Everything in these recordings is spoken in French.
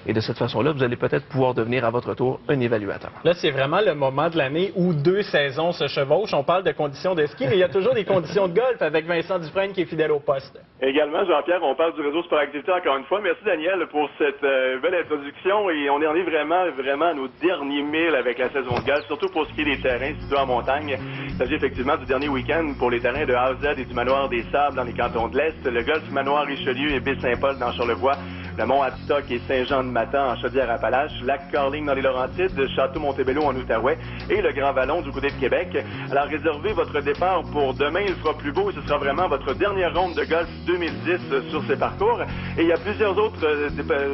Et de cette façon-là, vous allez peut-être pouvoir devenir à votre tour un évaluateur. Là, c'est vraiment le moment de l'année où deux saisons se chevauchent. On parle de conditions de ski, mais il y a toujours des conditions de golf avec Vincent Dufresne qui est fidèle au poste. Également, Jean-Pierre, on parle du réseau Sport Activité encore une fois. Merci, Daniel, pour cette belle introduction. Et on en est vraiment à nos derniers milles avec la saison de golf, surtout pour ce qui est des terrains situés en montagne. Il s'agit effectivement du dernier week-end pour les terrains de A à Z et du Manoir des Sables dans les cantons de l'Est, le golf Manoir Richelieu et Baie-Saint-Paul dans Charlevoix, le Mont-Adstock et Saint-Jean-de-Matin en Chaudière-Appalaches, Lac Carling dans les Laurentides, Château-Montebello en Outaouais et le Grand Vallon du côté de Québec. Alors réservez votre départ pour demain, il sera plus beau et ce sera vraiment votre dernière ronde de golf 2010 sur ces parcours. Et il y a plusieurs autres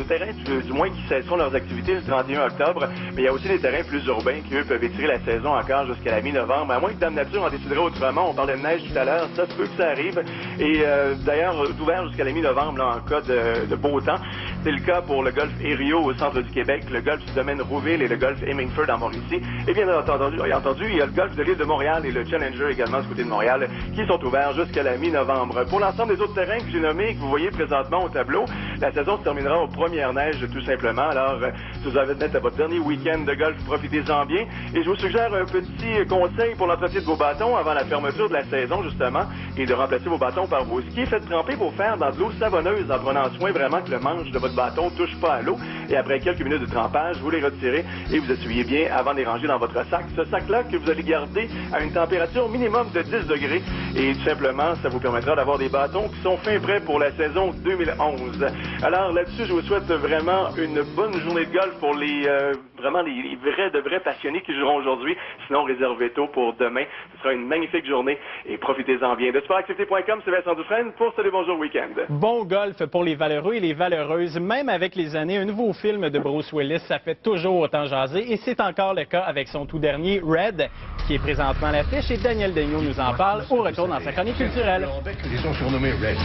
terrains, du moins, qui cesseront leurs activités le 31 octobre, mais il y a aussi des terrains plus urbains qui, eux, peuvent étirer la saison encore jusqu'à la mi-novembre, à moins que Dame Nature en déciderait autrement. On parlait de neige tout à l'heure, ça se peut que ça arrive. Et d'ailleurs, ouvert jusqu'à la mi-novembre en cas de beau temps. C'est le cas pour le golf Erio au centre du Québec, le golf du domaine Rouville et le golf Hemingford en Mauricie. Et bien entendu, il y a le golf de l'île de Montréal et le Challenger également du côté de Montréal qui sont ouverts jusqu'à la mi-novembre. Pour l'ensemble des autres terrains que j'ai nommés et que vous voyez présentement au tableau, la saison se terminera aux premières neiges tout simplement. Alors, si vous avez peut-être à votre dernier week-end de golf, profitez-en bien. Et je vous suggère un petit conseil pour l'entretien de vos bâtons avant la fermeture de la saison justement et de remplacer vos bâtons par vos skis. Faites tremper vos fers dans de l'eau savonneuse en prenant soin vraiment que le manche de votre bâton ne touche pas à l'eau. Et après quelques minutes de trempage, vous les retirez et vous essuyez bien avant de les ranger dans votre sac. Ce sac-là que vous allez garder à une température minimum de 10 degrés. Et tout simplement, ça vous permettra d'avoir des bâtons qui sont fin prêts pour la saison 2011. Alors là-dessus, je vous souhaite vraiment une bonne journée de golf pour les vrais passionnés qui joueront aujourd'hui. Sinon, réservez tôt pour demain. Ce sera une magnifique journée et profitez-en bien. De sportactivité.com, c'est Vincent Dufresne pour Salut Bonjour Week-end. Bon golf pour les valeureux et les valeureuses. Même avec les années, un nouveau film de Bruce Willis, ça fait toujours autant jaser. Et c'est encore le cas avec son tout dernier, Red, qui est présentement à l'affiche. Et Daniel Daigneault nous en parle au retour dans sa chronique culturelle. Ils sont surnommés Red.